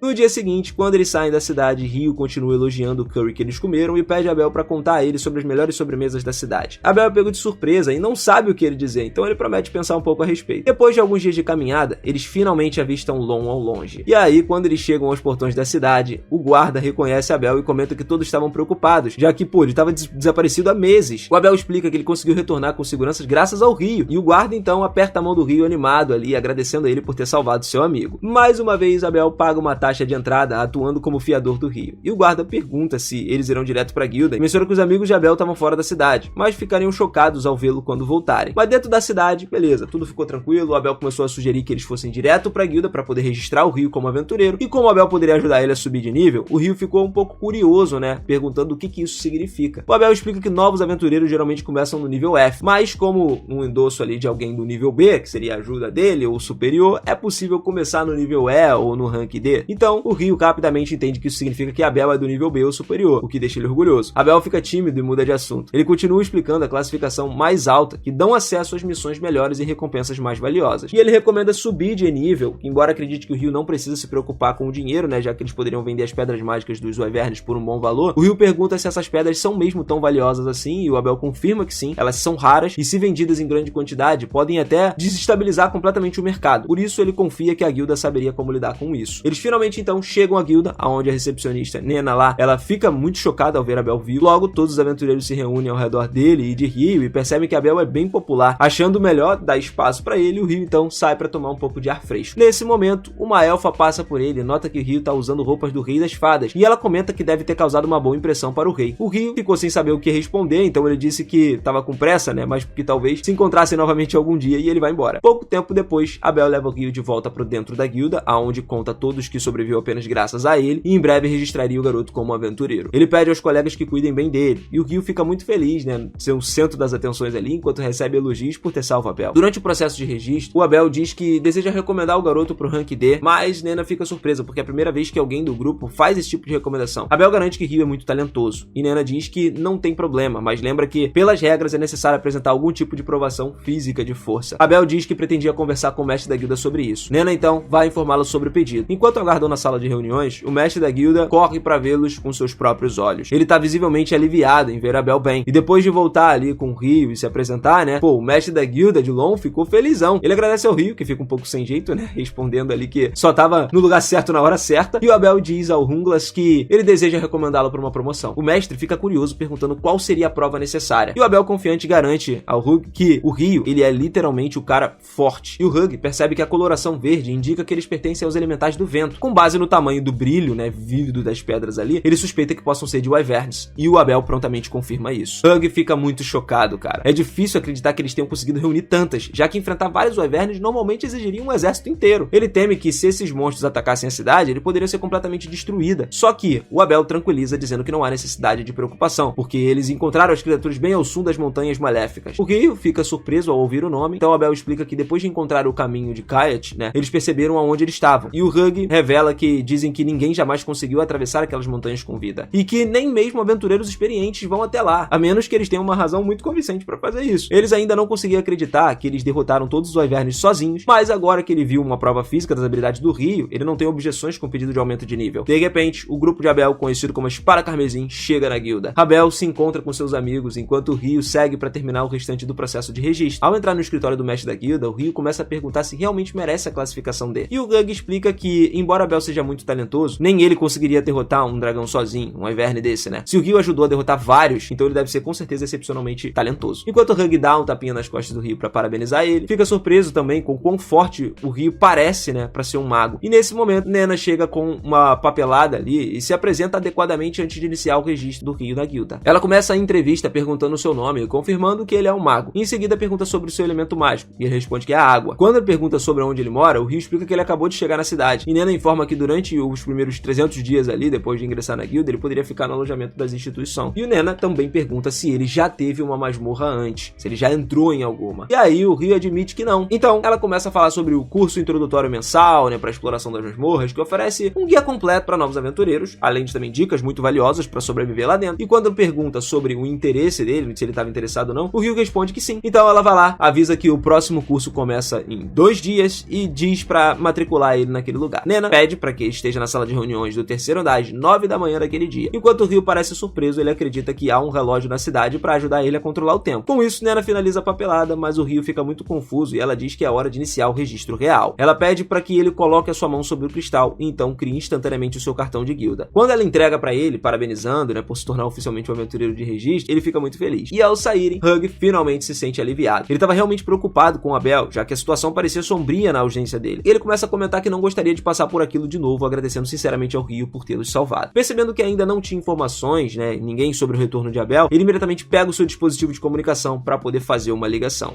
No dia seguinte, quando eles saem da cidade, Ryu continua elogiando o curry que eles comeram e pede a Abel para contar a ele sobre as melhores sobremesas da cidade. Abel é pego de surpresa e não sabe o que ele dizer, então ele promete pensar um pouco a respeito. Depois de alguns dias de caminhada, eles finalmente avistam Long ao longe. E aí, quando eles chegam aos portões da cidade, o guarda reconhece Abel e comenta que todos estavam preocupados, já que, ele estava desaparecido há meses. O Abel explica que ele conseguiu retornar com segurança graças ao Ryu, e o guarda então aperta a mão do Ryu animado ali, agradecendo a ele por ter salvado seu amigo. Mais uma vez, Abel paga uma taxa de entrada atuando como fiador do Ryu. E o guarda pergunta se eles irão direto pra guilda e menciona que os amigos de Abel estavam fora da cidade, mas ficariam chocados ao vê-lo quando voltarem. Mas dentro da cidade, beleza, tudo ficou tranquilo. O Abel começou a sugerir que eles fossem direto pra guilda para poder registrar o Ryu como aventureiro, e como o Abel poderia ajudar ele a subir de nível, o Ryu ficou um pouco curioso, né, perguntando o que isso significa. O Abel explica que novos aventureiros geralmente começam no nível F, mas como um endosso ali de alguém do nível B, que seria a ajuda dele ou superior, é possível começar no nível E ou no rank D. Então, o Ryu rapidamente entende que isso significa que Abel é do nível B ou superior, o que deixa ele orgulhoso. Abel fica tímido e muda de assunto. Ele continua explicando a classificação mais alta, que dão acesso às missões melhores e recompensas mais valiosas. E ele recomenda subir de nível, embora acredite que o Ryu não precisa se preocupar com o dinheiro, né, já que eles poderiam vender as pedras mágicas dos Wyverns por um bom valor. O Ryu pergunta se essas pedras são mesmo tão valiosas assim, e o Abel confirma que sim, elas são raras, e se vendidas em grande quantidade, podem até desestabilizar completamente o mercado. Por isso ele confia que a guilda saberia como lidar com isso. Eles finalmente então chegam à guilda, onde a recepcionista Nena lá, ela fica muito chocada ao ver Abel vivo. Logo, todos os aventureiros se reúnem ao redor dele e de Ryu e percebem que Abel é bem popular. Achando melhor dar espaço para ele, o Ryu então sai para tomar um pouco de ar fresco. Nesse momento, uma elfa passa por ele e nota que Ryu tá usando roupas do Rei das Fadas, e ela comenta que deve ter causado uma boa impressão para o rei. O Ryu ficou sem saber o que responder, então ele disse que tava com pressa, né, mas que talvez se encontrassem novamente algum dia, e ele vai embora. Pouco tempo depois, Abel leva o Ryu de volta pro dentro da guilda, aonde conta a todos que sobreviveu apenas graças a ele, e em breve registraria o garoto como aventureiro. Ele pede aos colegas que cuidem bem dele, e o Ryu fica muito feliz, né, ser o centro das atenções ali, enquanto recebe elogios por ter salvo Abel. Durante o processo de registro, o Abel diz que deseja recomendar o garoto pro rank D, mas Nena fica surpresa, porque é a primeira vez que alguém do grupo faz esse tipo de recomendação. Abel garante que Ryu é muito talentoso, e Nena diz que não tem problema, mas lembra que, pelas regras, é necessário apresentar algum tipo de provação física de força. Abel diz que pretendia conversar com o mestre da guilda sobre isso. Nena, então, vai informá-lo sobre o pedido. Enquanto aguardam na sala de reuniões, o mestre da guilda corre para vê-los com seus próprios olhos. Ele tá visivelmente aliviado em ver Abel bem, e depois de voltar ali com o Ryu e se apresentar, né, o mestre da guilda de Long ficou felizão. Ele agradece ao Ryu, que fica um pouco sem jeito, né, respondendo ali que só tava no lugar certo na hora certa, e o Abel diz ao Runglas que ele deseja recomendá-lo para uma promoção. O mestre fica curioso, perguntando qual seria a prova necessária, e o Abel confiante garante ao Hug que o Ryu, ele é literalmente o cara forte, e o Hug percebe que a coloração verde indica que eles pertencem aos elementais do vento. Com base no tamanho do brilho, né, vívido das pedras ali, ele suspeita que possam ser de Wyverns, e o Abel prontamente confirma isso. Hug fica muito chocado, cara. É difícil acreditar que eles tenham conseguido reunir tantas, já que enfrentar vários Wyverns normalmente exigiria um exército inteiro. Ele teme que se esses monstros atacassem a cidade, ele poderia ser completamente destruída. Só que o Abel tranquiliza, dizendo que não há necessidade de preocupação, porque eles encontraram as criaturas bem ao sul das montanhas maléficas. O Ryu fica surpreso ao ouvir o nome, então Abel explica que depois de encontrar o caminho de Kayat, né, eles perceberam aonde eles estavam. E o Hug revela que dizem que ninguém jamais conseguiu atravessar aquelas montanhas com vida, e que nem mesmo aventureiros experientes vão até lá, a menos que eles tenham uma razão muito convincente para fazer isso. Eles ainda não conseguiam acreditar que eles derrotaram todos os Wyverns sozinhos, mas agora que ele viu uma prova física das habilidades do Ryu, ele não tem objeções com o pedido de aumento de nível. De repente, o grupo de Abel, conhecido como a Espada Carmesim, chega na guilda. Abel se encontra com seus amigos, enquanto o Ryu segue para terminar o restante do processo de registro. Ao entrar no escritório do mestre da guilda, o Ryu começa a perguntar se realmente merece a classificação D. E o Hug explica que, embora Abel seja muito talentoso, nem ele conseguiria derrotar um dragão sozinho, um Wyvern desse, né? Se o Ryu ajudou a derrotar vários, então ele deve ser com certeza excepcionalmente talentoso. Enquanto o Hug dá um tapinha nas costas do Ryu para parabenizar ele, fica surpreso também com quão forte o Ryu parece, né, para ser um mago. E nesse momento, Nena chega com uma papelada ali e se apresenta adequadamente antes de iniciar o registro do Ryu na guilda. Ela começa a entrevista perguntando o seu nome, confirmando que ele é um mago. E em seguida pergunta sobre o seu elemento mágico, e ele responde que é a água. Quando ele pergunta sobre onde ele mora, o Ryu explica que ele acabou de chegar na cidade, e Nena informa informa que durante os primeiros 300 dias ali, depois de ingressar na guilda, ele poderia ficar no alojamento das instituições. E o Nena também pergunta se ele já teve uma masmorra antes, se ele já entrou em alguma. E aí o Ryu admite que não. Então ela começa a falar sobre o curso introdutório mensal, né, para exploração das masmorras, que oferece um guia completo para novos aventureiros, além de também dicas muito valiosas para sobreviver lá dentro. E quando pergunta sobre o interesse dele, se ele estava interessado ou não, o Ryu responde que sim. Então ela vai lá, avisa que o próximo curso começa em 2 dias e diz para matricular ele naquele lugar. Nena pede para que ele esteja na sala de reuniões do terceiro andar às 9 da manhã daquele dia. Enquanto o Ryu parece surpreso, ele acredita que há um relógio na cidade para ajudar ele a controlar o tempo. Com isso, Nena finaliza a papelada, mas o Ryu fica muito confuso e ela diz que é hora de iniciar o registro real. Ela pede para que ele coloque a sua mão sobre o cristal e então crie instantaneamente o seu cartão de guilda. Quando ela entrega para ele, parabenizando, né, por se tornar oficialmente um aventureiro de registro, ele fica muito feliz. E ao saírem, Hug finalmente se sente aliviado. Ele estava realmente preocupado com Abel, já que a situação parecia sombria na ausência dele. Ele começa a comentar que não gostaria de passar por aquilo de novo, agradecendo sinceramente ao Ryu por tê-los salvado. Percebendo que ainda não tinha informações, né, ninguém sobre o retorno de Abel, ele imediatamente pega o seu dispositivo de comunicação para poder fazer uma ligação.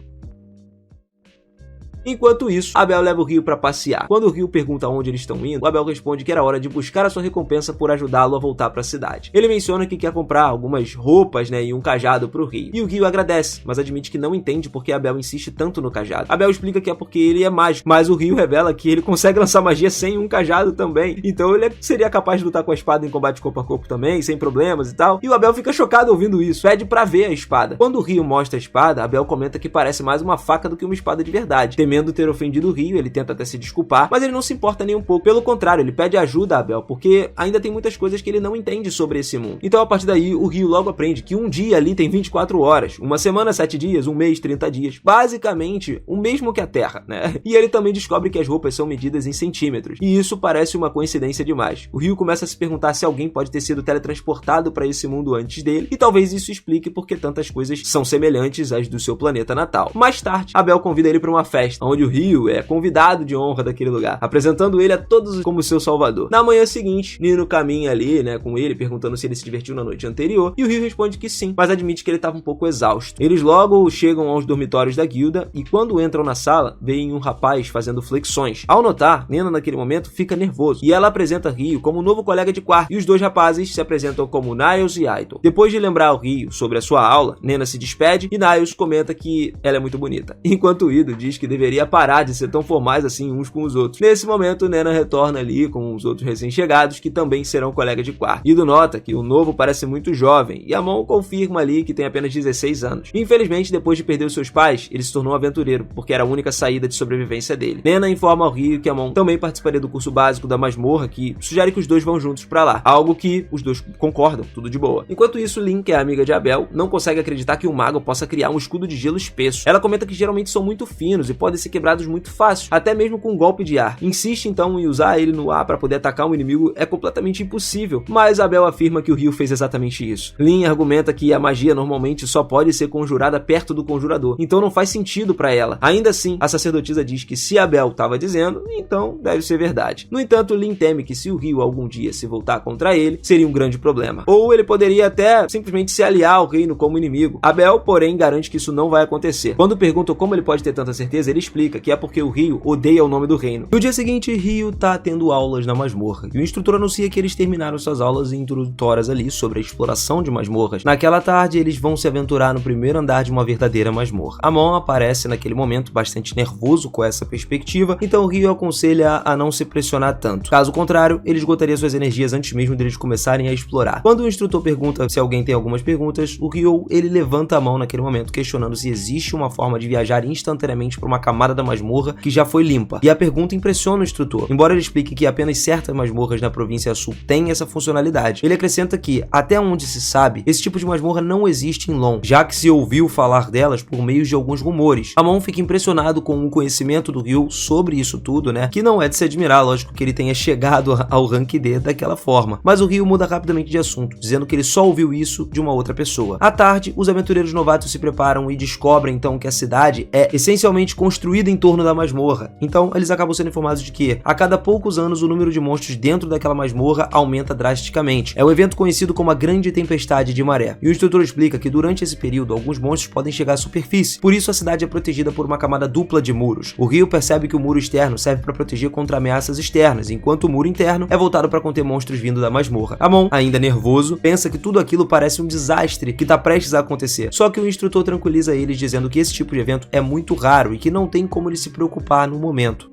Enquanto isso, Abel leva o Ryu para passear. Quando o Ryu pergunta onde eles estão indo, o Abel responde que era hora de buscar a sua recompensa por ajudá-lo a voltar para a cidade. Ele menciona que quer comprar algumas roupas, né, e um cajado para o Ryu. E o Ryu agradece, mas admite que não entende porque Abel insiste tanto no cajado. Abel explica que é porque ele é mágico, mas o Ryu revela que ele consegue lançar magia sem um cajado também. Então ele seria capaz de lutar com a espada em combate corpo a corpo também, sem problemas e tal. E o Abel fica chocado ouvindo isso, pede para ver a espada. Quando o Ryu mostra a espada, Abel comenta que parece mais uma faca do que uma espada de verdade. Temendo ter ofendido o Ryu, ele tenta até se desculpar, mas ele não se importa nem um pouco. Pelo contrário, ele pede ajuda a Abel, porque ainda tem muitas coisas que ele não entende sobre esse mundo. Então, a partir daí, o Ryu logo aprende que um dia ali tem 24 horas, uma semana 7 dias, um mês 30 dias. Basicamente, o mesmo que a Terra, né? E ele também descobre que as roupas são medidas em centímetros. E isso parece uma coincidência demais. O Ryu começa a se perguntar se alguém pode ter sido teletransportado para esse mundo antes dele, e talvez isso explique porque tantas coisas são semelhantes às do seu planeta natal. Mais tarde, Abel convida ele para uma festa, onde o Ryu é convidado de honra daquele lugar, apresentando ele a todos como seu salvador. Na manhã seguinte, Nino caminha ali, né, com ele, perguntando se ele se divertiu na noite anterior, e o Ryu responde que sim, mas admite que ele estava um pouco exausto. Eles logo chegam aos dormitórios da guilda, e quando entram na sala, veem um rapaz fazendo flexões. Ao notar, Nena naquele momento fica nervoso, e ela apresenta Ryu como novo colega de quarto, e os dois rapazes se apresentam como Niles e Aito. Depois de lembrar ao Ryu sobre a sua aula, Nena se despede, e Niles comenta que ela é muito bonita, enquanto Ido diz que deveria parar de ser tão formais assim uns com os outros. Nesse momento, Nena retorna ali com os outros recém-chegados, que também serão colegas de quarto. Ido nota que o novo parece muito jovem, e Amon confirma ali que tem apenas 16 anos. Infelizmente, depois de perder os seus pais, ele se tornou um aventureiro, porque era a única saída de sobrevivência dele. Nena informa ao Ryu que Amon também participaria do curso básico da masmorra, que sugere que os dois vão juntos pra lá, algo que os dois concordam, tudo de boa. Enquanto isso, Lin, que é amiga de Abel, não consegue acreditar que um mago possa criar um escudo de gelo espesso. Ela comenta que geralmente são muito finos e podem ser quebrados muito fácil, até mesmo com um golpe de ar. Insiste então em usar ele no ar para poder atacar um inimigo é completamente impossível, mas Abel afirma que o Ryu fez exatamente isso. Lin argumenta que a magia normalmente só pode ser conjurada perto do conjurador, então não faz sentido para ela. Ainda assim, a sacerdotisa diz que se Abel estava dizendo, então deve ser verdade. No entanto, Lin teme que se o Ryu algum dia se voltar contra ele, seria um grande problema. Ou ele poderia até simplesmente se aliar ao reino como inimigo. Abel, porém, garante que isso não vai acontecer. Quando perguntam como ele pode ter tanta certeza, ele explica que é porque o Ryu odeia o nome do reino. No dia seguinte, Ryu tá tendo aulas na masmorra, e o instrutor anuncia que eles terminaram suas aulas introdutórias ali sobre a exploração de masmorras. Naquela tarde, eles vão se aventurar no primeiro andar de uma verdadeira masmorra. Amon aparece naquele momento bastante nervoso com essa perspectiva, então Ryu aconselha a não se pressionar tanto. Caso contrário, ele esgotaria suas energias antes mesmo deles começarem a explorar. Quando o instrutor pergunta se alguém tem algumas perguntas, o Ryu, ele levanta a mão naquele momento, questionando se existe uma forma de viajar instantaneamente para uma camada da masmorra que já foi limpa. E a pergunta impressiona o instrutor. Embora ele explique que apenas certas masmorras na província sul têm essa funcionalidade, ele acrescenta que, até onde se sabe, esse tipo de masmorra não existe em Lon, já que se ouviu falar delas por meio de alguns rumores. Amon fica impressionado com o conhecimento do Ryu sobre isso tudo, né? Que não é de se admirar, lógico que ele tenha chegado ao rank D daquela forma. Mas o Ryu muda rapidamente de assunto, dizendo que ele só ouviu isso de uma outra pessoa. À tarde, os aventureiros novatos se preparam e descobrem então que a cidade é essencialmente construída construída em torno da masmorra. Então, eles acabam sendo informados de que, a cada poucos anos, o número de monstros dentro daquela masmorra aumenta drasticamente. É um evento conhecido como a Grande Tempestade de Maré. E o instrutor explica que durante esse período, alguns monstros podem chegar à superfície. Por isso, a cidade é protegida por uma camada dupla de muros. O Ryu percebe que o muro externo serve para proteger contra ameaças externas, enquanto o muro interno é voltado para conter monstros vindo da masmorra. Amon, ainda nervoso, pensa que tudo aquilo parece um desastre que está prestes a acontecer. Só que o instrutor tranquiliza eles dizendo que esse tipo de evento é muito raro e que não tem como ele se preocupar no momento.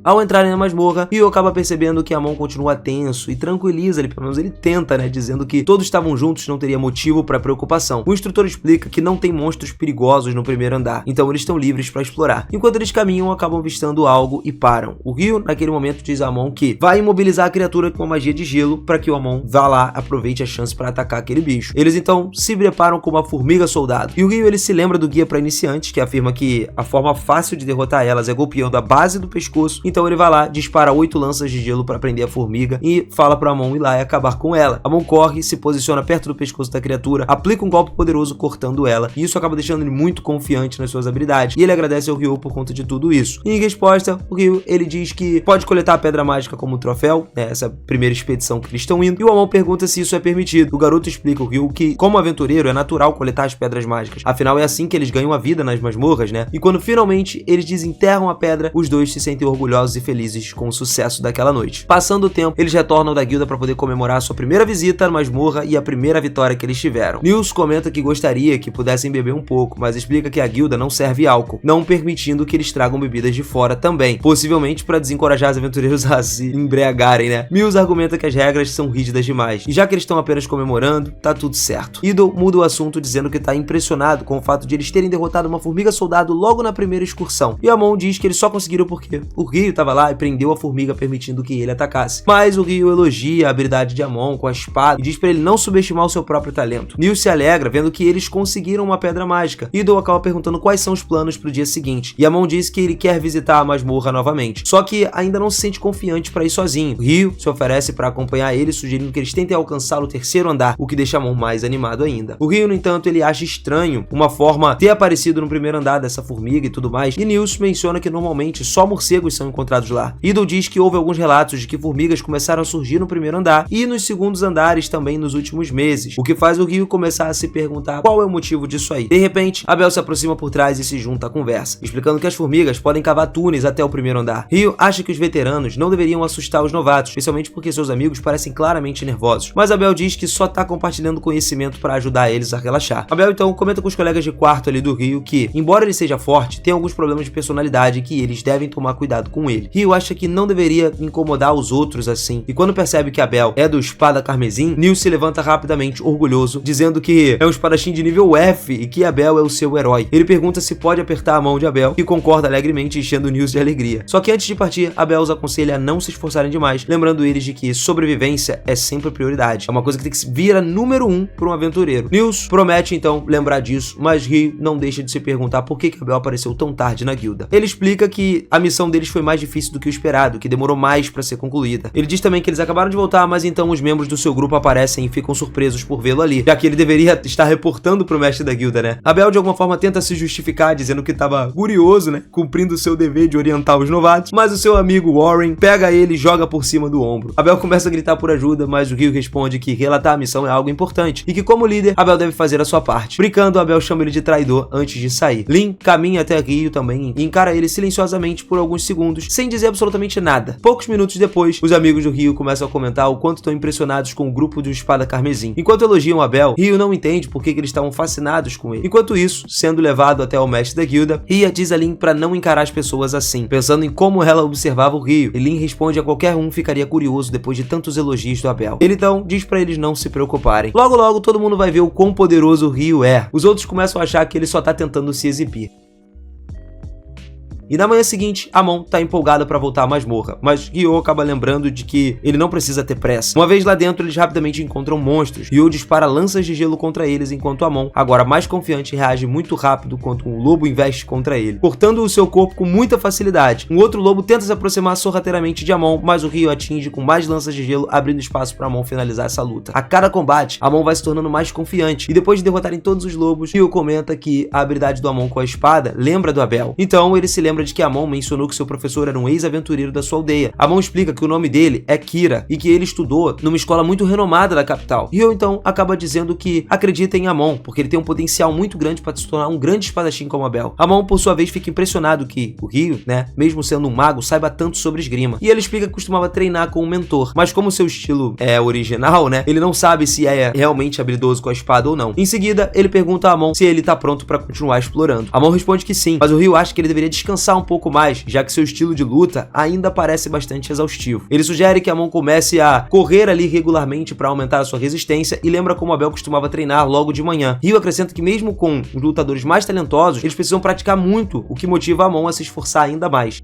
Ao entrarem na masmorra, Ryu acaba percebendo que Amon continua tenso e tranquiliza ele, pelo menos ele tenta, né, dizendo que todos estavam juntos e não teria motivo para preocupação. O instrutor explica que não tem monstros perigosos no primeiro andar, então eles estão livres para explorar. Enquanto eles caminham, acabam avistando algo e param. O Ryu, naquele momento, diz a Amon que vai imobilizar a criatura com a magia de gelo para que o Amon vá lá, aproveite a chance para atacar aquele bicho. Eles então se preparam com uma formiga soldado. E o Ryu, ele se lembra do guia para iniciantes, que afirma que a forma fácil de derrotar elas é golpeando a base do pescoço. Então ele vai lá, dispara 8 lanças de gelo para prender a formiga e fala para Amon ir lá e acabar com ela. Amon corre, se posiciona perto do pescoço da criatura, aplica um golpe poderoso cortando ela, e isso acaba deixando ele muito confiante nas suas habilidades, e ele agradece ao Ryu por conta de tudo isso. E em resposta, o Ryu, ele diz que pode coletar a pedra mágica como troféu, né, essa primeira expedição que eles estão indo, e o Amon pergunta se isso é permitido. O garoto explica ao Ryu que, como aventureiro, é natural coletar as pedras mágicas, afinal é assim que eles ganham a vida nas masmorras, né? E quando finalmente eles desenterram a pedra, os dois se sentem orgulhosos e felizes com o sucesso daquela noite. Passando o tempo, eles retornam da guilda para poder comemorar a sua primeira visita à masmorra e a primeira vitória que eles tiveram. Nils comenta que gostaria que pudessem beber um pouco, mas explica que a guilda não serve álcool, não permitindo que eles tragam bebidas de fora também, possivelmente para desencorajar os aventureiros a se embriagarem, né? Mills argumenta que as regras são rígidas demais, e já que eles estão apenas comemorando, tá tudo certo. Idol muda o assunto dizendo que tá impressionado com o fato de eles terem derrotado uma formiga soldado logo na primeira excursão, e Amon diz que eles só conseguiram porque o Ryu tava lá e prendeu a formiga, permitindo que ele atacasse. Mas o Ryu elogia a habilidade de Amon com a espada e diz pra ele não subestimar o seu próprio talento. Nils se alegra vendo que eles conseguiram uma pedra mágica. Idol acaba perguntando quais são os planos pro dia seguinte, e Amon diz que ele quer visitar a masmorra novamente, só que ainda não se sente confiante para ir sozinho. Ryu se oferece para acompanhar ele, sugerindo que eles tentem alcançar o terceiro andar, o que deixa Amon mais animado ainda. O Ryu, no entanto, ele acha estranho uma forma ter aparecido no primeiro andar dessa formiga e tudo mais, e Nils menciona que normalmente só morcegos são encontrados lá. Idol diz que houve alguns relatos de que formigas começaram a surgir no primeiro andar e nos segundos andares também nos últimos meses, o que faz o Ryu começar a se perguntar qual é o motivo disso aí. De repente, Abel se aproxima por trás e se junta à conversa, explicando que as formigas podem cavar túneis até o primeiro andar. Ryu acha que os veteranos não deveriam assustar os novatos, especialmente porque seus amigos parecem claramente nervosos, mas Abel diz que só tá compartilhando conhecimento para ajudar eles a relaxar. Abel então comenta com os colegas de quarto ali do Ryu que, embora ele seja forte, tem alguns problemas de personalidade e que eles devem tomar cuidado com ele. Ryu acha que não deveria incomodar os outros assim, e quando percebe que Abel é do Espada Carmesim, Nils se levanta rapidamente, orgulhoso, dizendo que é um espadachim de nível F e que Abel é o seu herói. Ele pergunta se pode apertar a mão de Abel, que concorda alegremente, enchendo Nils de alegria. Só que antes de partir, Abel os aconselha a não se esforçarem demais, lembrando eles de que sobrevivência é sempre prioridade. É uma coisa que tem que vir a número 1 para um aventureiro. Nils promete então lembrar disso, mas Ryu não deixa de se perguntar por que Abel apareceu tão tarde na guilda. Ele explica que a missão deles foi mais difícil do que o esperado, que demorou mais para ser concluída. Ele diz também que eles acabaram de voltar, mas então os membros do seu grupo aparecem e ficam surpresos por vê-lo ali, já que ele deveria estar reportando pro mestre da guilda, né? Abel de alguma forma tenta se justificar, dizendo que estava curioso, né, cumprindo o seu dever de orientar os novatos, mas o seu amigo Warren pega ele e joga por cima do ombro. Abel começa a gritar por ajuda, mas o Ryu responde que relatar a missão é algo importante e que, como líder, Abel deve fazer a sua parte. Brincando, Abel chama ele de traidor antes de sair. Lin caminha até Ryu também e encara ele silenciosamente por alguns segundos, sem dizer absolutamente nada. Poucos minutos depois, os amigos do Ryu começam a comentar o quanto estão impressionados com o grupo do Espada Carmesim. Enquanto elogiam Abel, Ryu não entende por que eles estavam fascinados com ele. Enquanto isso, sendo levado até o mestre da guilda, Ria diz a Lin para não encarar as pessoas assim, pensando em como ela observava o Ryu. E Lin responde a qualquer um ficaria curioso depois de tantos elogios do Abel. Ele então diz para eles não se preocuparem. Logo logo todo mundo vai ver o quão poderoso o Ryu é. Os outros começam a achar que ele só tá tentando se exibir. E na manhã seguinte, Amon tá empolgada pra voltar à masmorra, mas Ryo acaba lembrando de que ele não precisa ter pressa. Uma vez lá dentro, eles rapidamente encontram monstros. Ryo dispara lanças de gelo contra eles, enquanto Amon, agora mais confiante, reage muito rápido quando um lobo investe contra ele, cortando o seu corpo com muita facilidade. Um outro lobo tenta se aproximar sorrateiramente de Amon, mas o Ryo atinge com mais lanças de gelo, abrindo espaço para Amon finalizar essa luta. A cada combate, Amon vai se tornando mais confiante, e depois de derrotarem todos os lobos, Ryo comenta que a habilidade do Amon com a espada lembra do Abel. Então ele se lembra de que Amon mencionou que seu professor era um ex-aventureiro da sua aldeia. Amon explica que o nome dele é Kira, e que ele estudou numa escola muito renomada da capital. Ryo então acaba dizendo que acredita em Amon, porque ele tem um potencial muito grande para se tornar um grande espadachim como Abel. Amon, por sua vez, fica impressionado que o Ryo, mesmo sendo um mago, saiba tanto sobre esgrima. E ele explica que costumava treinar com um mentor, mas como seu estilo é original, ele não sabe se é realmente habilidoso com a espada ou não. Em seguida, ele pergunta a Amon se ele tá pronto para continuar explorando. Amon responde que sim, mas o Ryo acha que ele deveria descansar um pouco mais, já que seu estilo de luta ainda parece bastante exaustivo. Ele sugere que Amon comece a correr ali regularmente para aumentar a sua resistência e lembra como Abel costumava treinar logo de manhã. Ryo acrescenta que mesmo com os lutadores mais talentosos, eles precisam praticar muito, o que motiva Amon a se esforçar ainda mais.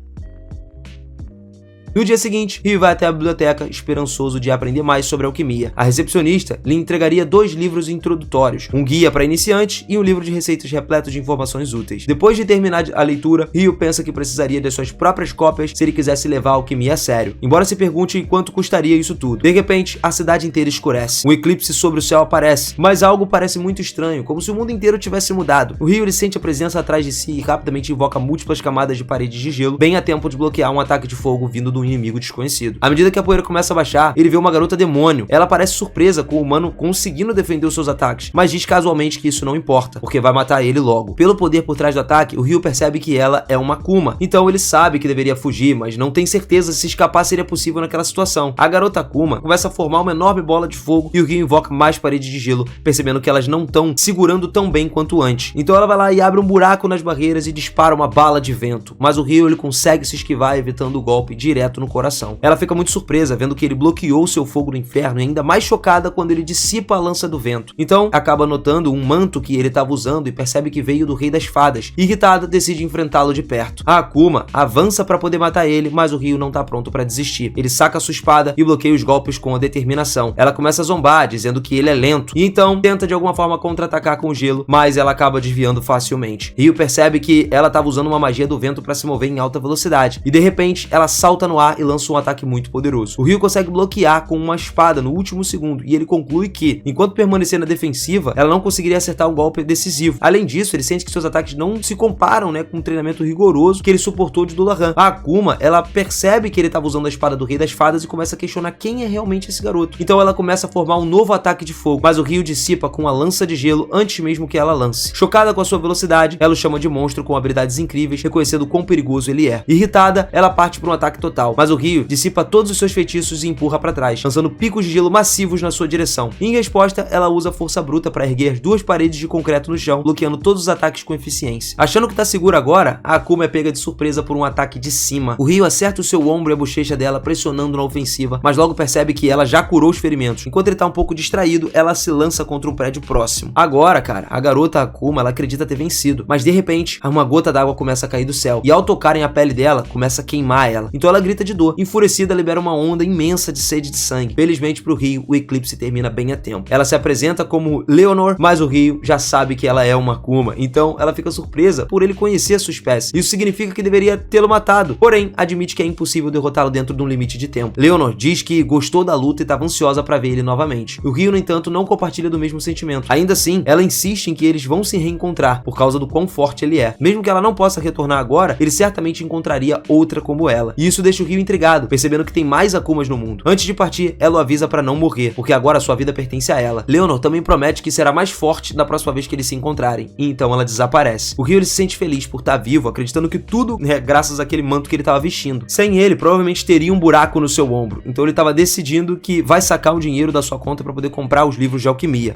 No dia seguinte, Ryo vai até a biblioteca, esperançoso de aprender mais sobre alquimia. A recepcionista lhe entregaria 2 livros introdutórios, um guia para iniciantes e um livro de receitas repleto de informações úteis. Depois de terminar a leitura, Ryo pensa que precisaria de suas próprias cópias se ele quisesse levar a alquimia a sério, embora se pergunte quanto custaria isso tudo. De repente, a cidade inteira escurece. Um eclipse sobre o céu aparece, mas algo parece muito estranho, como se o mundo inteiro tivesse mudado. O Ryo ele sente a presença atrás de si e rapidamente invoca múltiplas camadas de paredes de gelo, bem a tempo de bloquear um ataque de fogo vindo do inimigo desconhecido. À medida que a poeira começa a baixar, ele vê uma garota demônio. Ela parece surpresa com o humano conseguindo defender os seus ataques, mas diz casualmente que isso não importa, porque vai matar ele logo. Pelo poder por trás do ataque, o Ryo percebe que ela é uma Akuma, então ele sabe que deveria fugir, mas não tem certeza se escapar seria possível naquela situação. A garota Akuma começa a formar uma enorme bola de fogo e o Ryo invoca mais paredes de gelo, percebendo que elas não estão segurando tão bem quanto antes. Então ela vai lá e abre um buraco nas barreiras e dispara uma bala de vento, mas o Ryo ele consegue se esquivar, evitando o golpe direto no coração. Ela fica muito surpresa vendo que ele bloqueou seu fogo no inferno e ainda mais chocada quando ele dissipa a lança do vento. Então acaba notando um manto que ele estava usando e percebe que veio do Rei das Fadas. Irritada, decide enfrentá-lo de perto. A Akuma avança para poder matar ele, mas o Ryo não tá pronto para desistir. Ele saca sua espada e bloqueia os golpes com a determinação. Ela começa a zombar, dizendo que ele é lento, e então tenta de alguma forma contra-atacar com o gelo, mas ela acaba desviando facilmente. Ryo percebe que ela estava usando uma magia do vento para se mover em alta velocidade, e de repente ela salta no ar e lança um ataque muito poderoso. O Ryo consegue bloquear com uma espada no último segundo, e ele conclui que, enquanto permanecer na defensiva, ela não conseguiria acertar um golpe decisivo. Além disso, ele sente que seus ataques não se comparam, com um treinamento rigoroso que ele suportou de Dullahan. A Akuma, ela percebe que ele estava usando a espada do Rei das Fadas e começa a questionar quem é realmente esse garoto. Então ela começa a formar um novo ataque de fogo, mas o Ryo dissipa com a lança de gelo antes mesmo que ela lance. Chocada com a sua velocidade, ela o chama de monstro com habilidades incríveis, reconhecendo quão perigoso ele é. Irritada, ela parte para um ataque total, mas o Ryo dissipa todos os seus feitiços e empurra para trás, lançando picos de gelo massivos na sua direção. Em resposta, ela usa força bruta para erguer as 2 paredes de concreto no chão, bloqueando todos os ataques com eficiência. Achando que tá segura agora, a Akuma é pega de surpresa por um ataque de cima. O Ryo acerta o seu ombro e a bochecha dela, pressionando na ofensiva, mas logo percebe que ela já curou os ferimentos. Enquanto ele tá um pouco distraído, ela se lança contra um prédio próximo. Agora, a garota Akuma, ela acredita ter vencido, mas de repente, uma gota d'água começa a cair do céu, e ao tocarem a pele dela, começa a queimar ela. Então ela grita de dor. Enfurecida, libera uma onda imensa de sede de sangue. Felizmente pro Ryo, o eclipse termina bem a tempo. Ela se apresenta como Leonor, mas o Ryo já sabe que ela é uma Akuma, então ela fica surpresa por ele conhecer a sua espécie. Isso significa que deveria tê-lo matado, porém admite que é impossível derrotá-lo dentro de um limite de tempo. Leonor diz que gostou da luta e estava ansiosa para ver ele novamente. O Ryo, no entanto, não compartilha do mesmo sentimento. Ainda assim, ela insiste em que eles vão se reencontrar por causa do quão forte ele é. Mesmo que ela não possa retornar agora, ele certamente encontraria outra como ela. E isso deixa o Ryo intrigado, percebendo que tem mais Akumas no mundo. Antes de partir, ela o avisa para não morrer, porque agora sua vida pertence a ela. Leonor também promete que será mais forte da próxima vez que eles se encontrarem, e então ela desaparece. O Ryo ele se sente feliz por estar vivo, acreditando que tudo é graças àquele manto que ele estava vestindo. Sem ele, provavelmente teria um buraco no seu ombro, então ele estava decidindo que vai sacar o dinheiro da sua conta para poder comprar os livros de alquimia.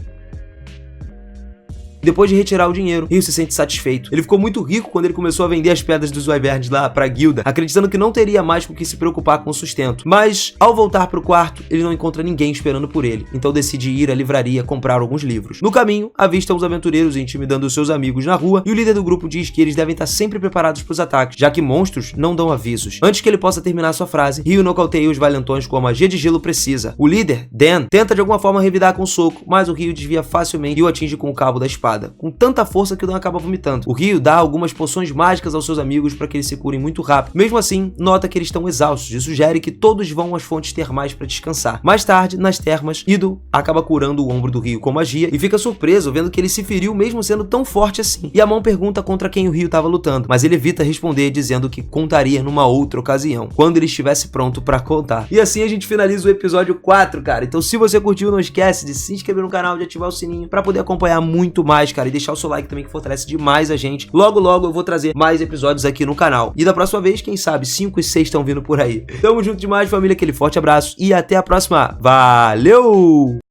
Depois de retirar o dinheiro, Ryu se sente satisfeito. Ele ficou muito rico quando ele começou a vender as pedras dos wyverns lá pra guilda, acreditando que não teria mais com o que se preocupar com o sustento. Mas, ao voltar pro quarto, ele não encontra ninguém esperando por ele, então decide ir à livraria comprar alguns livros. No caminho, avista uns aventureiros intimidando seus amigos na rua, e o líder do grupo diz que eles devem estar sempre preparados para os ataques, já que monstros não dão avisos. Antes que ele possa terminar sua frase, Ryu nocauteia os valentões com a magia de gelo precisa. O líder, Dan, tenta de alguma forma revidar com um soco, mas o Ryu desvia facilmente e o atinge com o cabo da espada, com tanta força que o Dan acaba vomitando. O Ryu dá algumas poções mágicas aos seus amigos para que eles se curem muito rápido. Mesmo assim, nota que eles estão exaustos e sugere que todos vão às fontes termais para descansar. Mais tarde, nas termas, Ido acaba curando o ombro do Ryu com magia e fica surpreso vendo que ele se feriu mesmo sendo tão forte assim. E a mão pergunta contra quem o Ryu estava lutando, mas ele evita responder dizendo que contaria numa outra ocasião, quando ele estivesse pronto para contar. E assim a gente finaliza o episódio 4, cara. Então se você curtiu, não esquece de se inscrever no canal, de ativar o sininho para poder acompanhar muito mais, cara, e deixar o seu like também que fortalece demais a gente. Logo logo eu vou trazer mais episódios aqui no canal. E da próxima vez, quem sabe, 5 e 6 estão vindo por aí. Tamo junto demais, família, aquele forte abraço e até a próxima. Valeu!